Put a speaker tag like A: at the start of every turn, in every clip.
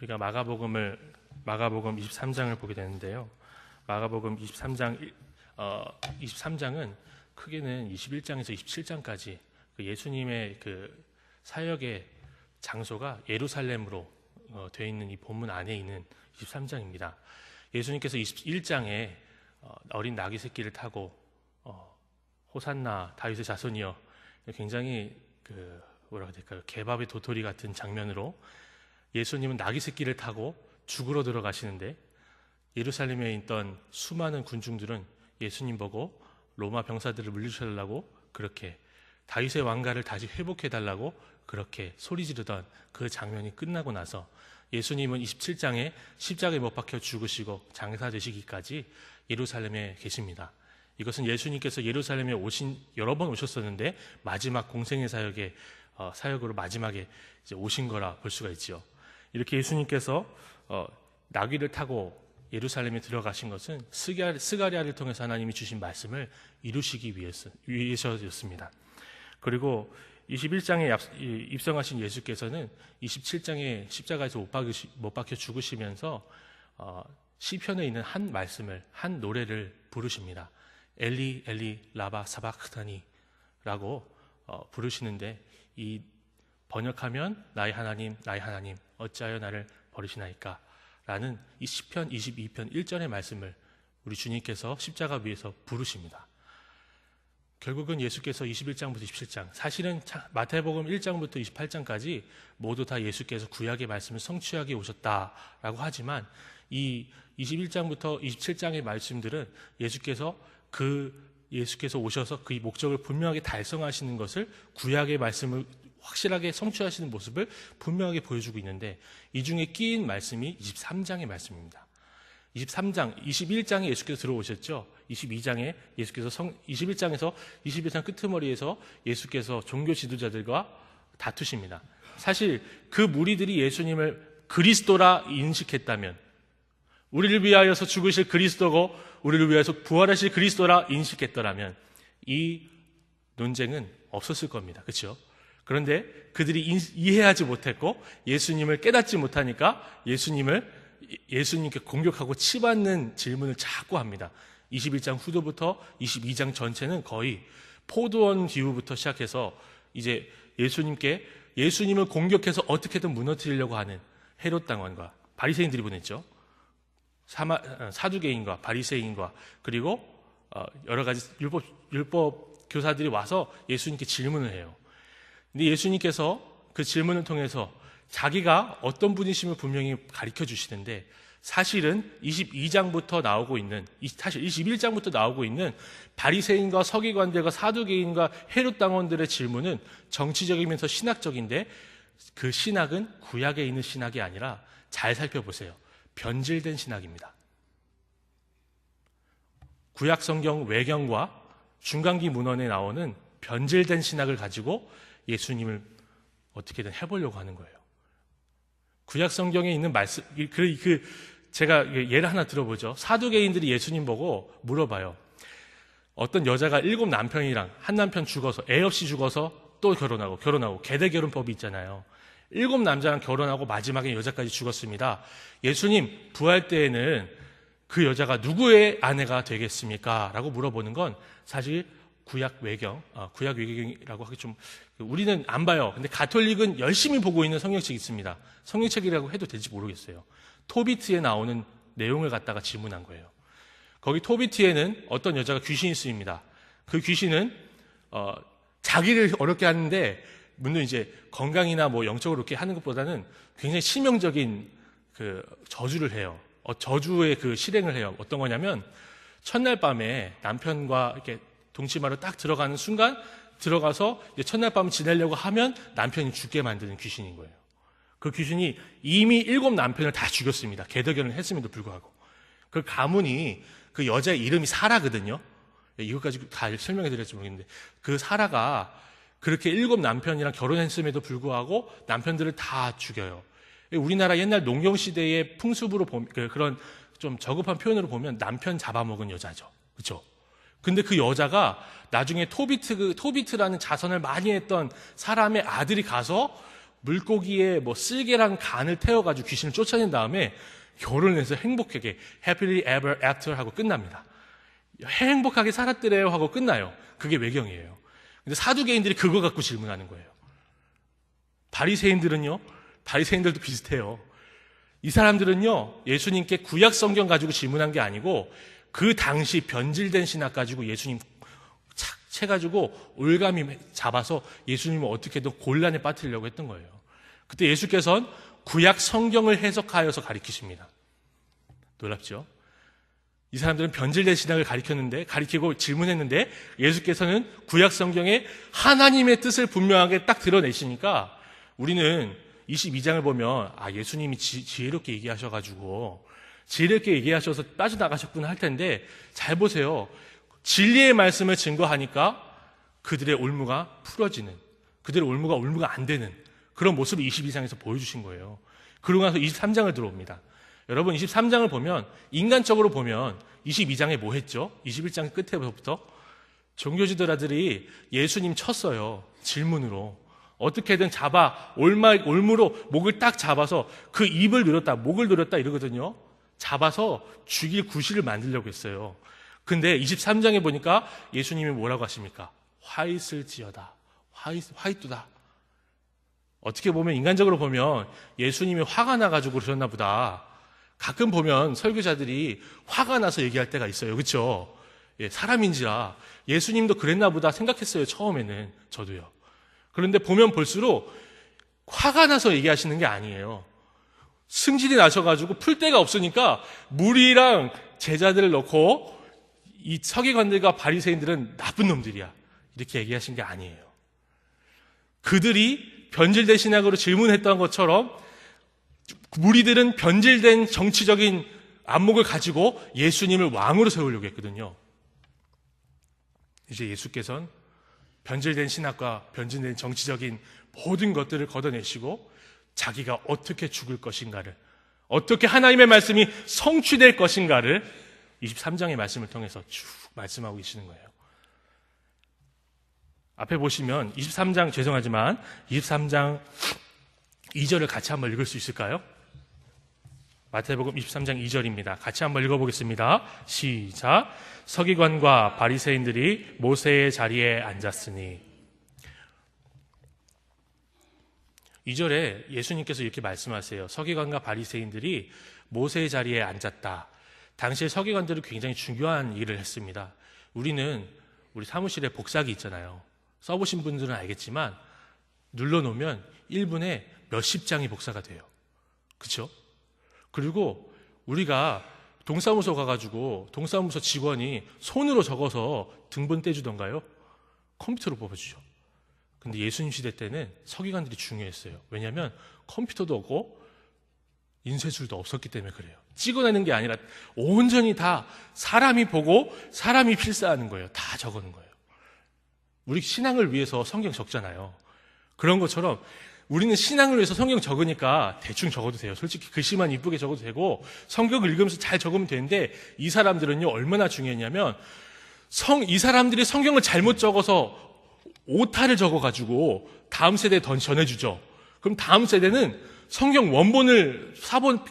A: 우리가 마가복음 23장을 보게 되는데요. 마가복음 23장은 크게는 21장에서 27장까지 예수님의 그 사역의 장소가 예루살렘으로 되어 있는 이 본문 안에 있는 23장입니다. 예수님께서 21장에 어린 나귀 새끼를 타고 호산나 다윗의 자손이여, 굉장히 뭐라고 해야 될까요? 개밥의 도토리 같은 장면으로 예수님은 나귀 새끼를 타고 죽으러 들어가시는데, 예루살렘에 있던 수많은 군중들은 예수님 보고 로마 병사들을 물리쳐달라고, 그렇게 다윗의 왕가를 다시 회복해달라고 그렇게 소리 지르던 그 장면이 끝나고 나서 예수님은 27장에 십자가에 못 박혀 죽으시고 장사되시기까지 예루살렘에 계십니다. 이것은 예수님께서 예루살렘에 여러 번 오셨었는데 마지막 공생의 사역으로 마지막에 이제 오신 거라 볼 수가 있죠. 이렇게 예수님께서 나귀를 타고 예루살렘에 들어가신 것은 스가랴를 통해서 하나님이 주신 말씀을 이루시기 위해서였습니다. 그리고 21장에 입성하신 예수께서는 27장에 십자가에서 못 박혀 죽으시면서 시편에 있는 한 노래를 부르십니다. 엘리 엘리 라바 사박타니 라고 부르시는데, 이 번역하면 나의 하나님 어찌하여 나를 버리시나이까 라는 이 시편 22편 1절의 말씀을 우리 주님께서 십자가 위에서 부르십니다. 결국은 예수께서 21장부터 27장, 사실은 마태복음 1장부터 28장까지 모두 다 예수께서 구약의 말씀을 성취하게 오셨다라고 하지만, 이 21장부터 27장의 말씀들은 예수께서 오셔서 그 목적을 분명하게 달성하시는 것을, 구약의 말씀을 확실하게 성취하시는 모습을 분명하게 보여주고 있는데, 이 중에 끼인 말씀이 23장의 말씀입니다. 21장에 예수께서 들어오셨죠. 22장에 예수께서 21장에서 21장 끄트머리에서 예수께서 종교 지도자들과 다투십니다. 사실 그 무리들이 예수님을 그리스도라 인식했다면, 우리를 위하여서 죽으실 그리스도고 우리를 위하여서 부활하실 그리스도라 인식했더라면 이 논쟁은 없었을 겁니다. 그렇죠? 그런데 그들이 이해하지 못했고 예수님을 깨닫지 못하니까 예수님께 공격하고 치받는 질문을 자꾸 합니다. 21장 후도부터 22장 전체는 거의 포도원 기후부터 시작해서 이제 예수님을 공격해서 어떻게든 무너뜨리려고 하는 헤롯 당원과 바리새인들이 보냈죠. 사두개인과 바리새인과 그리고 여러 가지 율법 교사들이 와서 예수님께 질문을 해요. 근데 예수님께서 그 질문을 통해서 자기가 어떤 분이심을 분명히 가르쳐 주시는데, 사실은 22장부터 나오고 있는, 사실 21장부터 나오고 있는 바리새인과 서기관들과 사두개인과 헤롯 당원들의 질문은 정치적이면서 신학적인데, 그 신학은 구약에 있는 신학이 아니라, 잘 살펴보세요, 변질된 신학입니다. 구약 성경 외경과 중간기 문헌에 나오는 변질된 신학을 가지고 예수님을 어떻게든 해보려고 하는 거예요. 구약 성경에 있는 말씀, 제가 예를 하나 들어보죠. 사두개인들이 예수님 보고 물어봐요. 어떤 여자가 7 남편이랑 한 남편 죽어서, 애 없이 죽어서 또 결혼하고 계대결혼법이 있잖아요. 7 남자랑 결혼하고 마지막에 여자까지 죽었습니다. 예수님, 부활 때에는 그 여자가 누구의 아내가 되겠습니까? 라고 물어보는 건 사실 구약 외경이라고 하기 좀, 우리는 안 봐요. 근데 가톨릭은 열심히 보고 있는 성경책이 있습니다. 성경책이라고 해도 될지 모르겠어요. 토비트에 나오는 내용을 갖다가 질문한 거예요. 거기 토비트에는 어떤 여자가 귀신이 쓰입니다. 그 귀신은 자기를 어렵게 하는데, 물론 이제 건강이나 뭐 영적으로 이렇게 하는 것보다는 굉장히 치명적인 그 저주를 해요. 저주의 그 실행을 해요. 어떤 거냐면, 첫날 밤에 남편과 이렇게 동치마로 딱 들어가는 순간 들어가서 이제 첫날 밤을 지내려고 하면 남편이 죽게 만드는 귀신인 거예요. 그 귀신이 이미 7 남편을 다 죽였습니다. 계대결혼을 했음에도 불구하고. 그 가문이, 그 여자의 이름이 사라거든요. 이것까지 다 설명해 드릴지 모르겠는데, 그 사라가 그렇게 7 남편이랑 결혼했음에도 불구하고 남편들을 다 죽여요. 우리나라 옛날 농경시대의 풍습으로 보면, 그런 좀 저급한 표현으로 보면 남편 잡아먹은 여자죠. 그렇죠? 근데 그 여자가 나중에 토비트라는 자선을 많이 했던 사람의 아들이 가서 물고기에 뭐 쓸개랑 간을 태워가지고 귀신을 쫓아낸 다음에 결혼해서 행복하게 happily ever after 하고 끝납니다. 행복하게 살았더래요 하고 끝나요. 그게 외경이에요. 근데 사두개인들이 그거 갖고 질문하는 거예요. 바리새인들도 비슷해요. 이 사람들은요, 예수님께 구약 성경 가지고 질문한 게 아니고 그 당시 변질된 신학 가지고 예수님 착 채가지고 올감이 잡아서 예수님을 어떻게든 곤란에 빠뜨리려고 했던 거예요. 그때 예수께서는 구약 성경을 해석하여서 가리키십니다. 놀랍죠? 이 사람들은 변질된 신학을 가리키고 질문했는데 예수께서는 구약 성경에 하나님의 뜻을 분명하게 딱 드러내시니까 우리는 22장을 보면 예수님이 지혜롭게 얘기하셔가지고 지혜롭게 얘기하셔서 빠져나가셨구나 할 텐데 잘 보세요. 진리의 말씀을 증거하니까 그들의 올무가 풀어지는, 그들의 올무가 안 되는 그런 모습을 22장에서 보여주신 거예요. 그러고 나서 23장을 들어옵니다. 여러분 23장을 보면 인간적으로 보면 22장에 뭐 했죠? 21장 끝에부터 종교지도자들이 예수님 쳤어요. 질문으로. 어떻게든 올무로 목을 딱 잡아서 그 입을 늘었다, 목을 늘었다 이러거든요. 잡아서 죽일 구실을 만들려고 했어요. 근데 23장에 보니까 예수님이 뭐라고 하십니까? 화잇을 지어다. 화잇두다. 어떻게 보면 인간적으로 보면 예수님이 화가 나가지고 그러셨나 보다. 가끔 보면 설교자들이 화가 나서 얘기할 때가 있어요. 그렇죠? 사람인지라 예수님도 그랬나 보다 생각했어요. 처음에는 저도요. 그런데 보면 볼수록 화가 나서 얘기하시는 게 아니에요. 승질이 나셔가지고 풀 데가 없으니까 무리랑 제자들을 넣고 이 서기관들과 바리새인들은 나쁜 놈들이야 이렇게 얘기하신 게 아니에요. 그들이 변질된 신학으로 질문했던 것처럼 무리들은 변질된 정치적인 안목을 가지고 예수님을 왕으로 세우려고 했거든요. 이제 예수께서는 변질된 신학과 변질된 정치적인 모든 것들을 걷어내시고 자기가 어떻게 죽을 것인가를, 어떻게 하나님의 말씀이 성취될 것인가를 23장의 말씀을 통해서 쭉 말씀하고 계시는 거예요. 앞에 보시면 23장 23장 2절을 같이 한번 읽을 수 있을까요? 마태복음 23장 2절입니다. 같이 한번 읽어보겠습니다. 시작. 서기관과 바리새인들이 모세의 자리에 앉았으니. 2절에 예수님께서 이렇게 말씀하세요. 서기관과 바리새인들이 모세의 자리에 앉았다. 당시에 서기관들은 굉장히 중요한 일을 했습니다. 우리 사무실에 복사기 있잖아요. 써보신 분들은 알겠지만 눌러놓으면 1분에 몇십 장이 복사가 돼요. 그렇죠? 그리고 우리가 동사무소 가가지고 동사무소 직원이 손으로 적어서 등본 떼주던가요? 컴퓨터로 뽑아주죠. 근데 예수님 시대 때는 서기관들이 중요했어요. 왜냐하면 컴퓨터도 없고 인쇄술도 없었기 때문에 그래요. 찍어내는 게 아니라 온전히 다 사람이 보고 사람이 필사하는 거예요. 다 적어놓은 거예요. 우리 신앙을 위해서 성경 적잖아요. 그런 것처럼 우리는 신앙을 위해서 성경 적으니까 대충 적어도 돼요. 솔직히 글씨만 이쁘게 적어도 되고 성경을 읽으면서 잘 적으면 되는데 이 사람들은요 얼마나 중요했냐면 이 사람들이 성경을 잘못 적어서 오타를 적어가지고 다음 세대에 전해주죠. 그럼 다음 세대는 성경 원본을 사본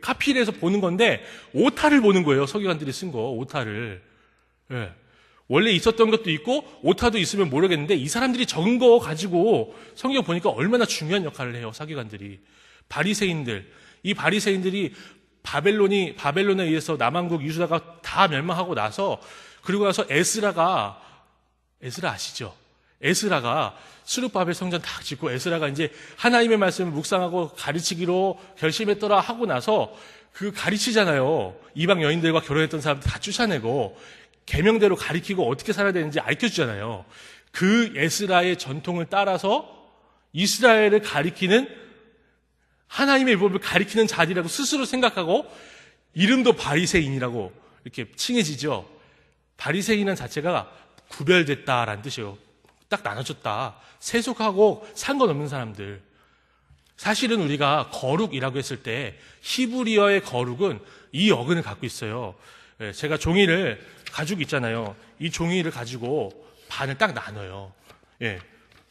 A: 카피를 해서 보는 건데 오타를 보는 거예요. 서기관들이 쓴 거 오타를. 예. 원래 있었던 것도 있고 오타도 있으면 모르겠는데 이 사람들이 적은 거 가지고 성경 보니까 얼마나 중요한 역할을 해요. 서기관들이. 이 바리새인들이 바벨론에 의해서 남왕국 유다가 다 멸망하고 나서 그리고 나서 에스라 아시죠? 에스라가 스룹바벨 성전 다 짓고 에스라가 이제 하나님의 말씀을 묵상하고 가르치기로 결심했더라 하고 나서 그 가르치잖아요. 이방 여인들과 결혼했던 사람들 다 쫓아내고 계명대로 가르치고 어떻게 살아야 되는지 알려주잖아요. 그 에스라의 전통을 따라서 이스라엘을 가리키는 하나님의 율법을 가리키는 자리라고 스스로 생각하고 이름도 바리새인이라고 이렇게 칭해지죠. 바리새인은 자체가 구별됐다라는 뜻이에요. 딱 나눠졌다. 세속하고 상관없는 사람들. 사실은 우리가 거룩이라고 했을 때 히브리어의 거룩은 이 어근을 갖고 있어요. 제가 종이를 가지고 있잖아요. 이 종이를 가지고 반을 딱 나눠요.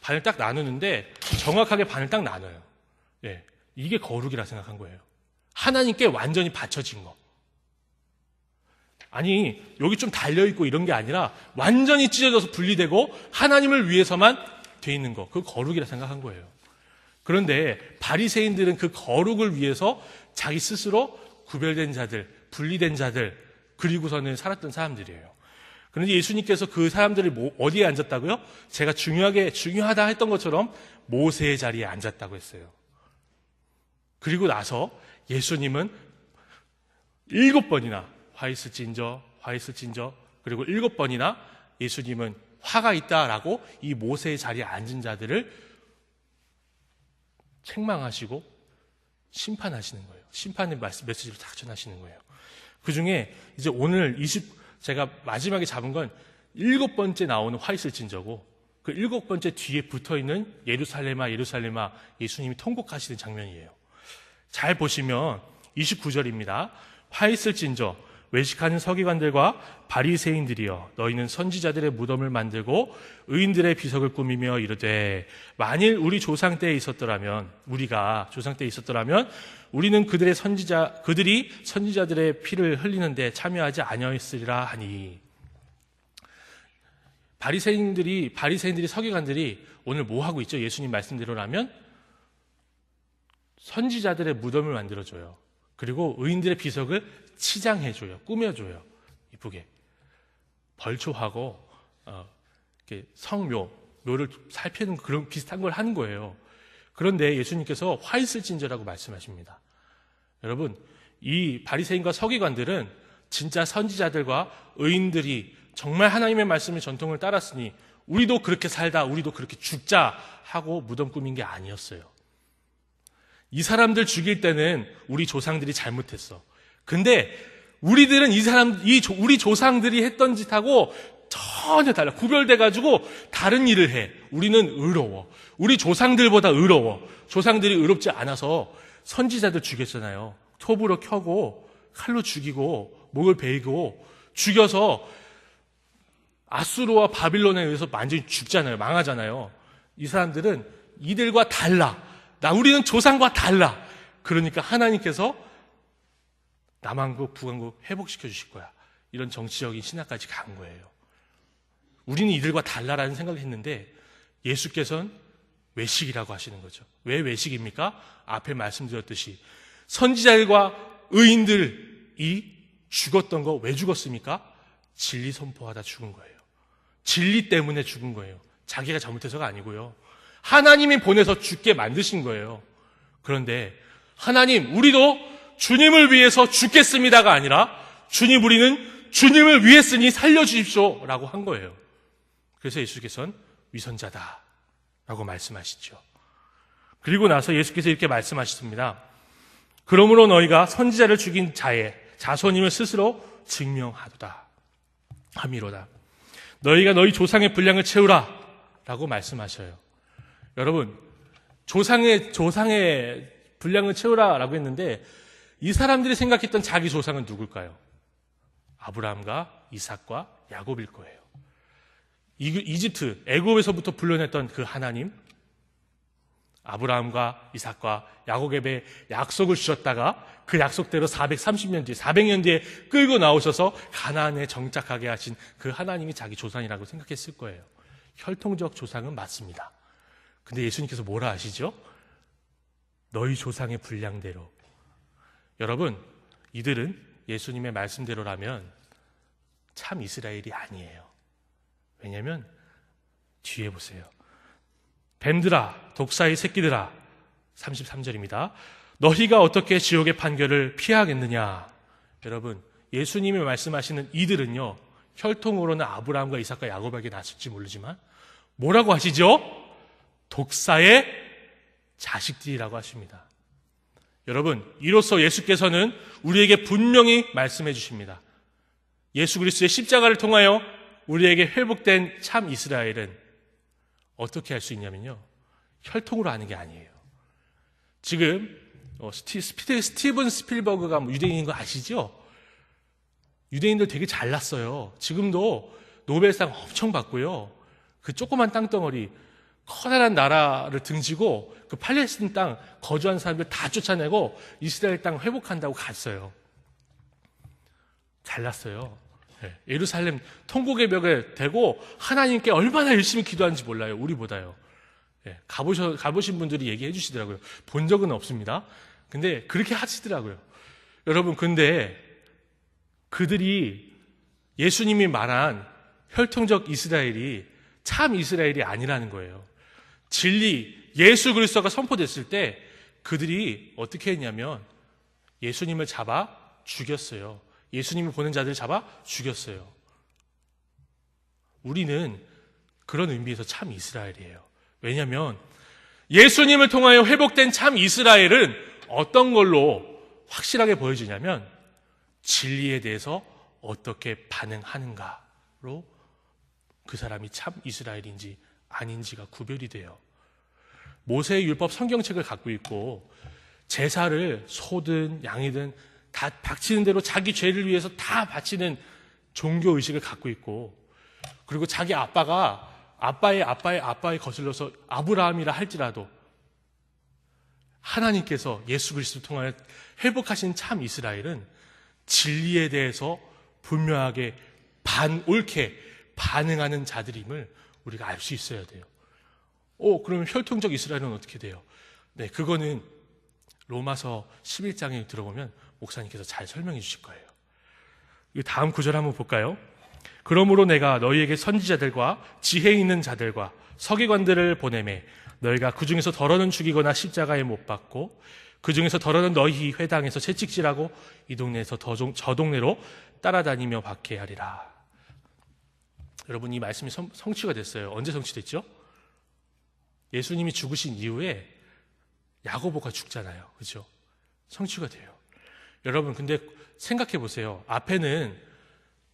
A: 반을 딱 나누는데 정확하게 반을 딱 나눠요. 예, 이게 거룩이라 생각한 거예요. 하나님께 완전히 바쳐진 거. 아니, 여기 좀 달려있고 이런 게 아니라 완전히 찢어져서 분리되고 하나님을 위해서만 돼 있는 거. 그거 거룩이라 생각한 거예요. 그런데 바리새인들은 그 거룩을 위해서 자기 스스로 구별된 자들, 분리된 자들, 그리고서는 살았던 사람들이에요. 그런데 예수님께서 그 사람들을 어디에 앉았다고요? 제가 중요하다 했던 것처럼 모세의 자리에 앉았다고 했어요. 그리고 나서 예수님은 7번이나 화 있을진저, 그리고 7번이나 예수님은 화가 있다라고 이 모세의 자리에 앉은 자들을 책망하시고 심판하시는 거예요. 심판의 메시지를 다 전하시는 거예요. 그 중에 이제 오늘 제가 마지막에 잡은 건 7번째 나오는 화 있을진저고, 그 7번째 뒤에 붙어 있는 예루살렘아, 예루살렘아, 예수님이 통곡하시는 장면이에요. 잘 보시면 29절입니다. 화 있을진저, 외식하는 서기관들과 바리새인들이여, 너희는 선지자들의 무덤을 만들고 의인들의 비석을 꾸미며 이르되, 만일 우리가 조상 때에 있었더라면 우리는 그들이 선지자들의 피를 흘리는데 참여하지 아니하였으리라 하니. 바리새인들이 서기관들이 오늘 뭐 하고 있죠? 예수님 말씀대로라면 선지자들의 무덤을 만들어줘요. 그리고 의인들의 비석을 치장해줘요. 꾸며줘요. 이쁘게. 벌초하고 성묘를 살피는 그런 비슷한 걸 하는 거예요. 그런데 예수님께서 화 있을진저라고 말씀하십니다. 여러분, 이 바리새인과 서기관들은 진짜 선지자들과 의인들이 정말 하나님의 말씀의 전통을 따랐으니 우리도 그렇게 살다, 우리도 그렇게 죽자 하고 무덤 꾸민 게 아니었어요. 이 사람들 죽일 때는 우리 조상들이 잘못했어. 근데 우리들은 우리 조상들이 했던 짓하고 전혀 달라. 구별돼가지고 다른 일을 해. 우리는 의로워. 우리 조상들보다 의로워. 조상들이 의롭지 않아서 선지자들 죽였잖아요. 톱으로 켜고 칼로 죽이고 목을 베이고 죽여서 아수르와 바빌론에 의해서 완전히 죽잖아요. 망하잖아요. 이 사람들은 이들과 달라. 우리는 조상과 달라. 그러니까 하나님께서 남한국, 북한국 회복시켜 주실 거야. 이런 정치적인 신화까지 간 거예요. 우리는 이들과 달라라는 생각을 했는데 예수께서는 외식이라고 하시는 거죠. 왜 외식입니까? 앞에 말씀드렸듯이 선지자들과 의인들이 죽었던 거 왜 죽었습니까? 진리 선포하다 죽은 거예요. 진리 때문에 죽은 거예요. 자기가 잘못해서가 아니고요. 하나님이 보내서 죽게 만드신 거예요. 그런데 하나님, 우리도 주님을 위해서 죽겠습니다가 아니라 주님, 우리는 주님을 위했으니 살려주십시오 라고 한 거예요. 그래서 예수께서는 위선자다 라고 말씀하시죠. 그리고 나서 예수께서 이렇게 말씀하셨습니다. 그러므로 너희가 선지자를 죽인 자의 자손임을 스스로 증명하도다 함이로다. 너희가 너희 조상의 분량을 채우라 라고 말씀하셔요. 여러분, 조상의 분량을 채우라 라고 했는데 이 사람들이 생각했던 자기 조상은 누굴까요? 아브라함과 이삭과 야곱일 거예요. 이집트, 애굽에서부터 불러냈던 그 하나님, 아브라함과 이삭과 야곱에게 약속을 주셨다가 그 약속대로 400년 뒤에 끌고 나오셔서 가나안에 정착하게 하신 그 하나님이 자기 조상이라고 생각했을 거예요. 혈통적 조상은 맞습니다. 근데 예수님께서 뭐라 하시죠? 너희 조상의 분량대로. 여러분, 이들은 예수님의 말씀대로라면 참 이스라엘이 아니에요. 왜냐하면 뒤에 보세요. 뱀들아, 독사의 새끼들아, 33절입니다. 너희가 어떻게 지옥의 판결을 피하겠느냐. 여러분, 예수님이 말씀하시는 이들은요, 혈통으로는 아브라함과 이삭과 야곱에게 났을지 모르지만 뭐라고 하시죠? 독사의 자식들이라고 하십니다. 여러분, 이로써 예수께서는 우리에게 분명히 말씀해 주십니다. 예수 그리스도의 십자가를 통하여 우리에게 회복된 참 이스라엘은 어떻게 할 수 있냐면요, 혈통으로 하는 게 아니에요. 지금 스티븐 스필버그가 유대인인 거 아시죠? 유대인들 되게 잘났어요. 지금도 노벨상 엄청 받고요. 그 조그만 땅덩어리, 커다란 나라를 등지고 그 팔레스틴 땅 거주한 사람들 다 쫓아내고 이스라엘 땅 회복한다고 갔어요. 잘났어요. 예루살렘 통곡의 벽에 대고 하나님께 얼마나 열심히 기도하는지 몰라요. 우리보다요. 가보신 분들이 얘기해 주시더라고요. 본 적은 없습니다. 근데 그렇게 하시더라고요. 여러분, 근데 그들이 예수님이 말한 혈통적 이스라엘이 참 이스라엘이 아니라는 거예요. 진리, 예수 그리스도가 선포됐을 때 그들이 어떻게 했냐면 예수님을 잡아 죽였어요. 예수님을 보낸 자들을 잡아 죽였어요. 우리는 그런 의미에서 참 이스라엘이에요. 왜냐하면 예수님을 통하여 회복된 참 이스라엘은 어떤 걸로 확실하게 보여지냐면 진리에 대해서 어떻게 반응하는가로 그 사람이 참 이스라엘인지 아닌지가 구별이 돼요. 모세의 율법 성경책을 갖고 있고 제사를 소든 양이든 다 바치는 대로 자기 죄를 위해서 다 바치는 종교의식을 갖고 있고, 그리고 자기 아빠가 아빠의 거슬러서 아브라함이라 할지라도 하나님께서 예수 그리스도를 통하여 회복하신 참 이스라엘은 진리에 대해서 분명하게 옳게 반응하는 자들임을 우리가 알 수 있어야 돼요. 그러면 혈통적 이스라엘은 어떻게 돼요? 네, 그거는 로마서 11장에 들어보면 목사님께서 잘 설명해 주실 거예요. 이 다음 구절 한번 볼까요? 그러므로 내가 너희에게 선지자들과 지혜 있는 자들과 서기관들을 보내매 너희가 그 중에서 덜어는 죽이거나 십자가에 못 박고 그 중에서 덜어는 너희 회당에서 채찍질하고 이 동네에서 저 동네로 따라다니며 박해하리라. 여러분, 이 말씀이 성취가 됐어요. 언제 성취됐죠? 예수님이 죽으신 이후에 야고보가 죽잖아요. 그렇죠? 성취가 돼요. 여러분, 근데 생각해 보세요. 앞에는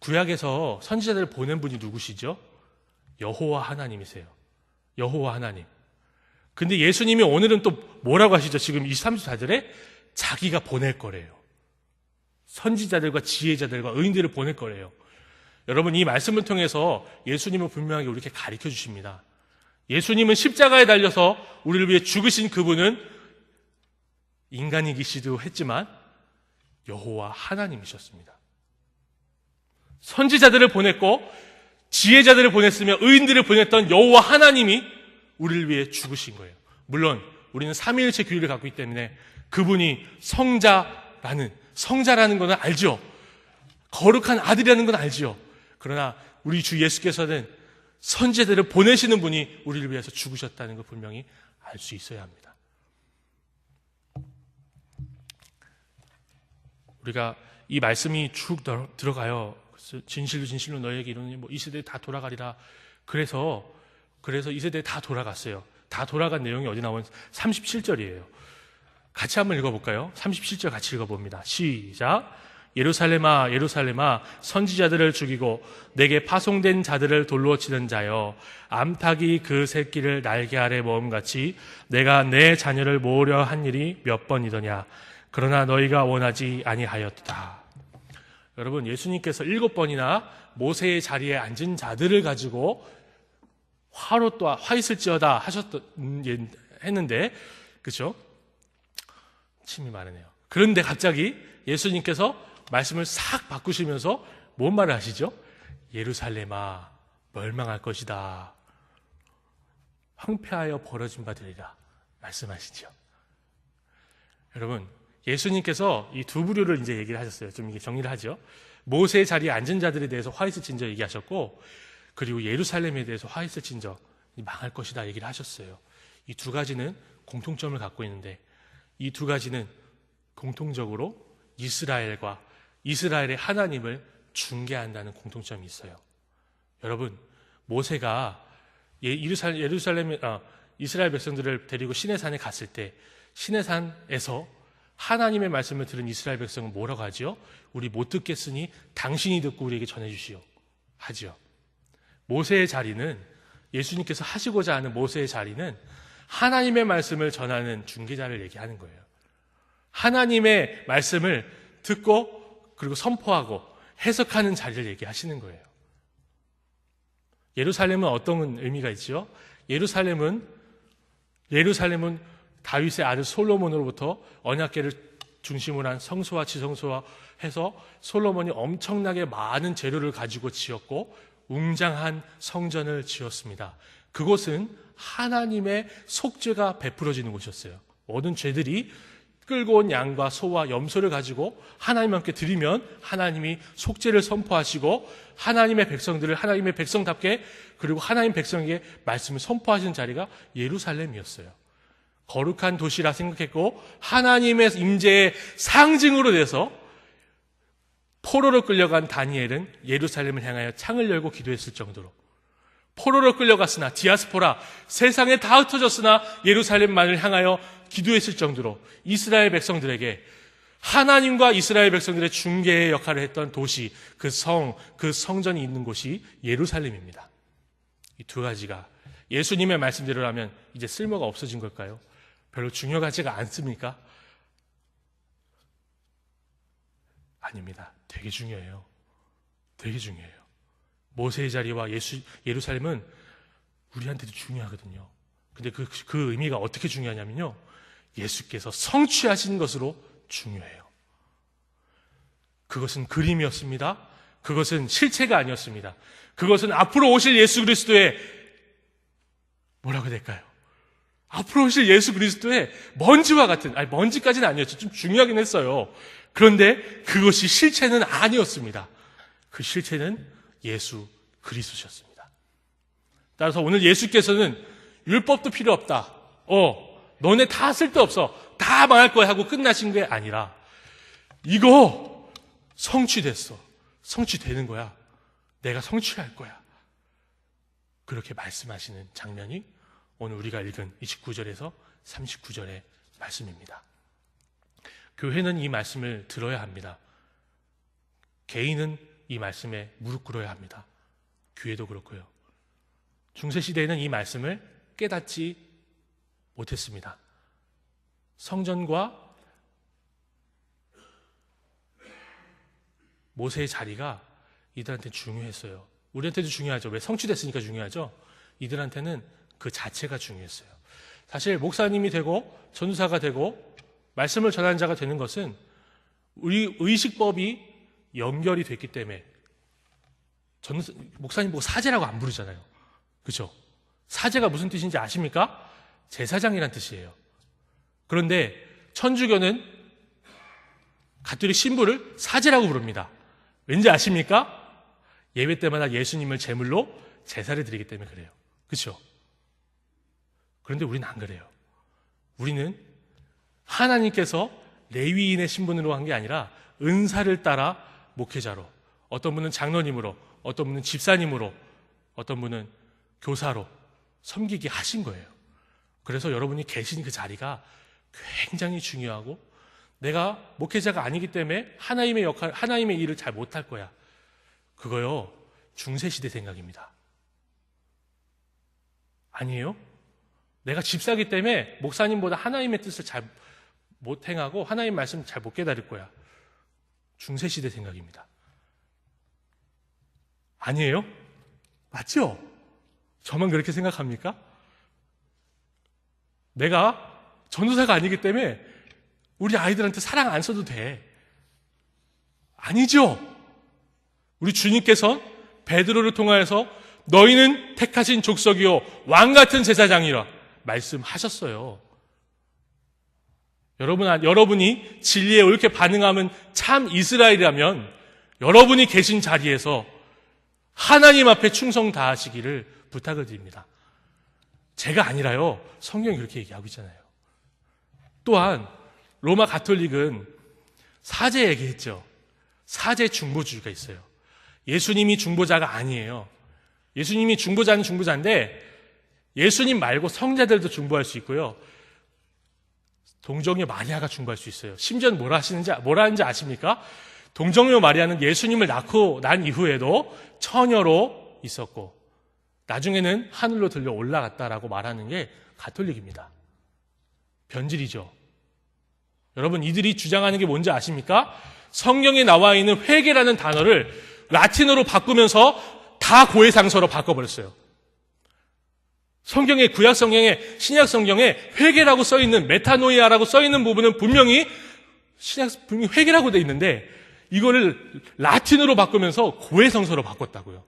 A: 구약에서 선지자들을 보낸 분이 누구시죠? 여호와 하나님이세요. 여호와 하나님. 근데 예수님이 오늘은 또 뭐라고 하시죠? 지금 23주자들에 자기가 보낼 거래요. 선지자들과 지혜자들과 의인들을 보낼 거래요. 여러분, 이 말씀을 통해서 예수님은 분명하게 우리에게 가르쳐 주십니다. 예수님은 십자가에 달려서 우리를 위해 죽으신 그분은 인간이기시도 했지만 여호와 하나님이셨습니다. 선지자들을 보냈고 지혜자들을 보냈으며 의인들을 보냈던 여호와 하나님이 우리를 위해 죽으신 거예요. 물론 우리는 삼위일체 교리를 갖고 있기 때문에 그분이 성자라는 것은 알죠. 거룩한 아들이라는 건 알죠. 그러나 우리 주 예수께서는 선지자들을 보내시는 분이 우리를 위해서 죽으셨다는 걸 분명히 알 수 있어야 합니다. 우리가 이 말씀이 쭉 들어가요. 진실로 너희에게 이르노니 이 세대에 다 돌아가리라. 그래서 이 세대에 다 돌아갔어요. 다 돌아간 내용이 어디 나오는 37절이에요. 같이 한번 읽어볼까요? 37절 같이 읽어봅니다. 시작. 예루살렘아 예루살렘아 선지자들을 죽이고 내게 파송된 자들을 돌로 치는 자여, 암탉이 그 새끼를 날개 아래 모음같이 내가 내 자녀를 모으려 한 일이 몇 번이더냐. 그러나 너희가 원하지 아니하였다. 여러분, 예수님께서 7번이나 모세의 자리에 앉은 자들을 가지고 화 있을지어다 했는데, 그렇죠? 침이 마르네요. 그런데 갑자기 예수님께서 말씀을 싹 바꾸시면서 뭔 말을 하시죠? 예루살렘아 멸망할 것이다. 황폐하여 벌어진 바 되리라 말씀하시죠. 여러분, 예수님께서 이 두 부류를 이제 얘기를 하셨어요. 좀 이게 정리를 하죠. 모세의 자리에 앉은 자들에 대해서 화 있을진저 얘기하셨고, 그리고 예루살렘에 대해서 화 있을진저 망할 것이다 얘기를 하셨어요. 이 두 가지는 공통점을 갖고 있는데, 이 두 가지는 공통적으로 이스라엘의 하나님을 중개한다는 공통점이 있어요. 여러분, 모세가 이스라엘 백성들을 데리고 시내산에 갔을 때 시내산에서 하나님의 말씀을 들은 이스라엘 백성은 뭐라고 하죠? 우리 못 듣겠으니 당신이 듣고 우리에게 전해주시오 하죠. 모세의 자리는, 예수님께서 하시고자 하는 모세의 자리는 하나님의 말씀을 전하는 중개자를 얘기하는 거예요. 하나님의 말씀을 듣고 그리고 선포하고 해석하는 자리를 얘기하시는 거예요. 예루살렘은 어떤 의미가 있죠? 예루살렘은 다윗의 아들 솔로몬으로부터 언약궤를 중심으로 한 성소와 지성소와 해서 솔로몬이 엄청나게 많은 재료를 가지고 지었고 웅장한 성전을 지었습니다. 그곳은 하나님의 속죄가 베풀어지는 곳이었어요. 모든 죄들이 끌고 온 양과 소와 염소를 가지고 하나님 함께 드리면 하나님이 속죄를 선포하시고 하나님의 백성들을 하나님의 백성답게 그리고 하나님 백성에게 말씀을 선포하시는 자리가 예루살렘이었어요. 거룩한 도시라 생각했고 하나님의 임재의 상징으로 돼서 포로로 끌려간 다니엘은 예루살렘을 향하여 창을 열고 기도했을 정도로 포로로 끌려갔으나 디아스포라 세상에 다 흩어졌으나 예루살렘만을 향하여 기도했을 정도로 이스라엘 백성들에게 하나님과 이스라엘 백성들의 중개의 역할을 했던 도시, 그 성전이 있는 곳이 예루살렘입니다. 이 두 가지가 예수님의 말씀대로라면 이제 쓸모가 없어진 걸까요? 별로 중요하지가 않습니까? 아닙니다. 되게 중요해요. 되게 중요해요. 모세의 자리와 예루살렘은 우리한테도 중요하거든요. 근데 그 의미가 어떻게 중요하냐면요. 예수께서 성취하신 것으로 중요해요. 그것은 그림이었습니다. 그것은 실체가 아니었습니다. 그것은 앞으로 오실 예수 그리스도의 뭐라고 해야 될까요? 앞으로 오실 예수 그리스도의 먼지와 같은, 먼지까지는 아니었죠. 좀 중요하긴 했어요. 그런데 그것이 실체는 아니었습니다. 그 실체는 예수 그리스도셨습니다. 따라서 오늘 예수께서는 율법도 필요 없다. 너네 다 쓸데없어. 다 망할 거야 하고 끝나신 게 아니라 이거 성취됐어. 성취되는 거야. 내가 성취할 거야. 그렇게 말씀하시는 장면이 오늘 우리가 읽은 29절에서 39절의 말씀입니다. 교회는 이 말씀을 들어야 합니다. 개인은 이 말씀에 무릎 꿇어야 합니다. 교회도 그렇고요. 중세시대에는 이 말씀을 깨닫지 못했습니다. 성전과 모세의 자리가 이들한테 중요했어요. 우리한테도 중요하죠. 왜? 성취됐으니까 중요하죠. 이들한테는 그 자체가 중요했어요. 사실 목사님이 되고 전도사가 되고 말씀을 전하는 자가 되는 것은 우리 의식법이 연결이 됐기 때문에 목사님 보고 사제라고 안 부르잖아요. 그렇죠? 사제가 무슨 뜻인지 아십니까? 제사장이란 뜻이에요. 그런데 천주교는 가톨릭 신부를 사제라고 부릅니다. 왠지 아십니까? 예배 때마다 예수님을 제물로 제사를 드리기 때문에 그래요. 그렇죠? 그런데 우리는 안 그래요. 우리는 하나님께서 레위인의 신분으로 한 게 아니라 은사를 따라 목회자로, 어떤 분은 장로님으로, 어떤 분은 집사님으로, 어떤 분은 교사로 섬기게 하신 거예요. 그래서 여러분이 계신 그 자리가 굉장히 중요하고 내가 목회자가 아니기 때문에 하나님의 일을 잘 못할 거야. 그거요, 중세시대 생각입니다. 아니에요? 내가 집사기 때문에 목사님보다 하나님의 뜻을 잘 못 행하고 하나님 말씀 잘 못 깨달을 거야. 중세시대 생각입니다. 아니에요? 맞죠? 저만 그렇게 생각합니까? 내가 전도사가 아니기 때문에 우리 아이들한테 사랑 안 써도 돼. 아니죠? 우리 주님께서 베드로를 통하여서 너희는 택하신 족속이요 왕같은 제사장이라 말씀하셨어요. 여러분이 진리에 옳게 반응하면 참 이스라엘이라면 여러분이 계신 자리에서 하나님 앞에 충성 다하시기를 부탁을 드립니다. 제가 아니라요. 성경이 그렇게 얘기하고 있잖아요. 또한 로마 가톨릭은 사제 얘기했죠. 사제 중보주의가 있어요. 예수님이 중보자가 아니에요. 예수님이 중보자는 중보자인데 예수님 말고 성자들도 중보할 수 있고요. 동정녀 마리아가 중보할 수 있어요. 심지어는 뭐라 하는지 아십니까? 동정녀 마리아는 예수님을 낳고 난 이후에도 처녀로 있었고 나중에는 하늘로 들려 올라갔다라고 말하는 게 가톨릭입니다. 변질이죠. 여러분, 이들이 주장하는 게 뭔지 아십니까? 성경에 나와 있는 회개라는 단어를 라틴어로 바꾸면서 다 고해상서로 바꿔버렸어요. 성경의 구약 성경에 신약 성경에 회개라고 써 있는 메타노이아라고 써 있는 부분은 분명히 분명히 회개라고 돼 있는데 이거를 라틴어로 바꾸면서 고해성사로 바꿨다고요.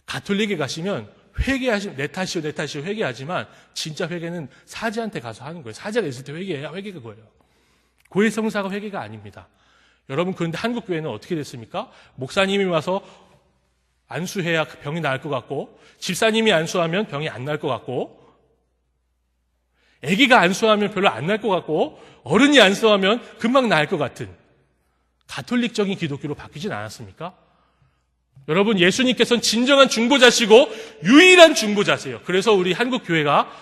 A: 가톨릭에 가시면 회개하시면 내 탓이요 회개하지만 진짜 회개는 사제한테 가서 하는 거예요. 사제가 있을 때 회개해야 회개가 그거예요. 고해성사가 회개가 아닙니다. 여러분, 그런데 한국 교회는 어떻게 됐습니까? 목사님이 와서 안수해야 병이 나을 것 같고, 집사님이 안수하면 병이 안 날 것 같고, 아기가 안수하면 별로 안 날 것 같고, 어른이 안수하면 금방 나을 것 같은 가톨릭적인 기독교로 바뀌진 않았습니까? 여러분, 예수님께서는 진정한 중보자시고 유일한 중보자세요. 그래서 우리 한국 교회가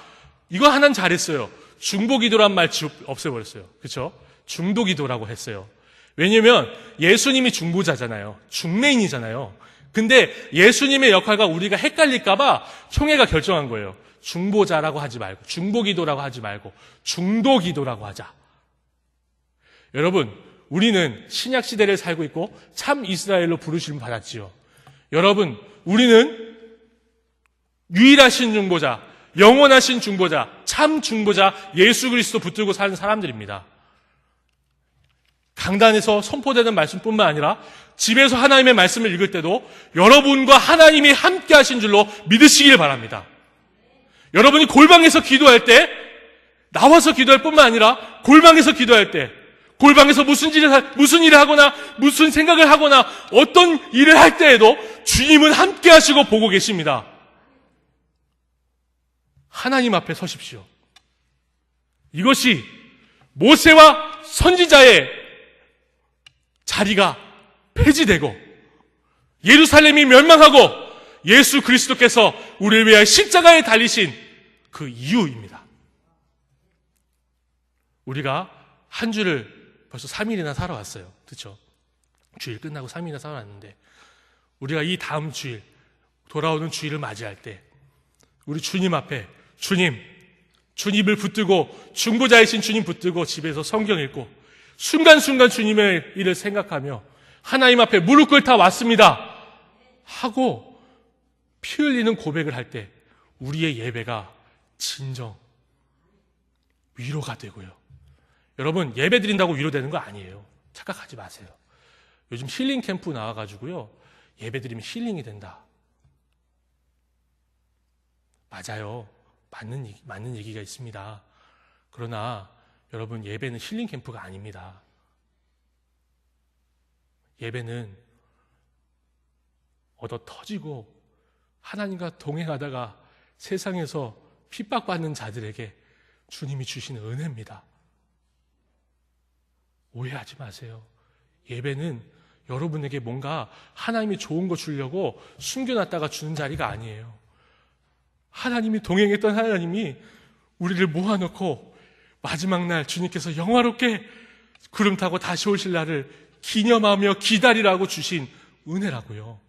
A: 이거 하나는 잘했어요. 중보기도란 말 없애버렸어요. 그렇죠? 중도기도라고 했어요. 왜냐하면 예수님이 중보자잖아요. 중매인이잖아요. 근데 예수님의 역할과 우리가 헷갈릴까봐 총회가 결정한 거예요. 중보자라고 하지 말고, 중보기도라고 하지 말고 중도기도라고 하자. 여러분, 우리는 신약 시대를 살고 있고 참 이스라엘로 부르심을 받았지요. 여러분, 우리는 유일하신 중보자, 영원하신 중보자, 참 중보자 예수 그리스도 붙들고 사는 사람들입니다. 강단에서 선포되는 말씀뿐만 아니라 집에서 하나님의 말씀을 읽을 때도 여러분과 하나님이 함께 하신 줄로 믿으시길 바랍니다. 여러분이 골방에서 기도할 때, 나와서 기도할 뿐만 아니라 골방에서 기도할 때, 골방에서 무슨 일을 하거나 무슨 생각을 하거나 어떤 일을 할 때에도 주님은 함께 하시고 보고 계십니다. 하나님 앞에 서십시오. 이것이 모세와 선지자의 자리가 폐지되고 예루살렘이 멸망하고 예수 그리스도께서 우리를 위하여 십자가에 달리신 그 이유입니다. 우리가 한 주를 벌써 3일이나 살아왔어요. 그렇죠? 주일 끝나고 3일이나 살아왔는데 우리가 이 다음 주일, 돌아오는 주일을 맞이할 때 우리 주님 앞에 주님을 붙들고 중보자이신 주님 붙들고 집에서 성경 읽고 순간순간 주님의 일을 생각하며 하나님 앞에 무릎 꿇다 왔습니다 하고 피 흘리는 고백을 할 때 우리의 예배가 진정 위로가 되고요. 여러분, 예배 드린다고 위로되는 거 아니에요. 착각하지 마세요. 요즘 힐링 캠프 나와가지고요, 예배 드리면 힐링이 된다. 맞아요. 맞는 얘기가 있습니다. 그러나 여러분, 예배는 힐링 캠프가 아닙니다. 예배는 얻어 터지고 하나님과 동행하다가 세상에서 핍박받는 자들에게 주님이 주시는 은혜입니다. 오해하지 마세요. 예배는 여러분에게 뭔가 하나님이 좋은 거 주려고 숨겨놨다가 주는 자리가 아니에요. 하나님이 동행했던 하나님이 우리를 모아놓고 마지막 날 주님께서 영화롭게 구름 타고 다시 오실 날을 기념하며 기다리라고 주신 은혜라고요.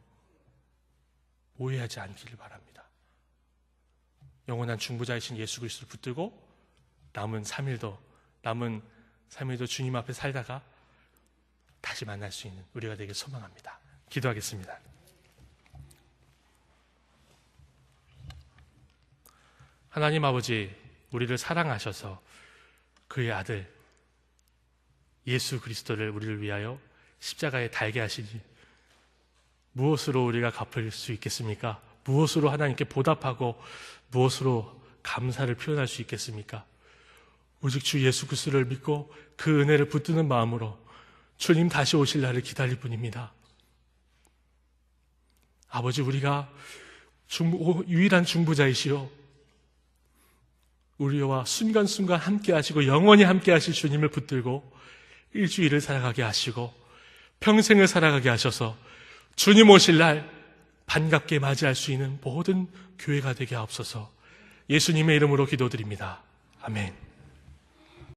A: 오해하지 않기를 바랍니다. 영원한 중보자이신 예수 그리스도를 붙들고 남은 3일도 주님 앞에 살다가 다시 만날 수 있는 우리가 되길 소망합니다. 기도하겠습니다. 하나님 아버지, 우리를 사랑하셔서 그의 아들 예수 그리스도를 우리를 위하여 십자가에 달게 하시니 무엇으로 우리가 갚을 수 있겠습니까? 무엇으로 하나님께 보답하고 무엇으로 감사를 표현할 수 있겠습니까? 오직 주 예수 그리스도를 믿고 그 은혜를 붙드는 마음으로 주님 다시 오실 날을 기다릴 뿐입니다. 아버지, 우리가 유일한 중보자이시오, 우리와 순간순간 함께 하시고 영원히 함께 하실 주님을 붙들고 일주일을 살아가게 하시고 평생을 살아가게 하셔서 주님 오실 날 반갑게 맞이할 수 있는 모든 교회가 되게 하옵소서. 예수님의 이름으로 기도드립니다. 아멘.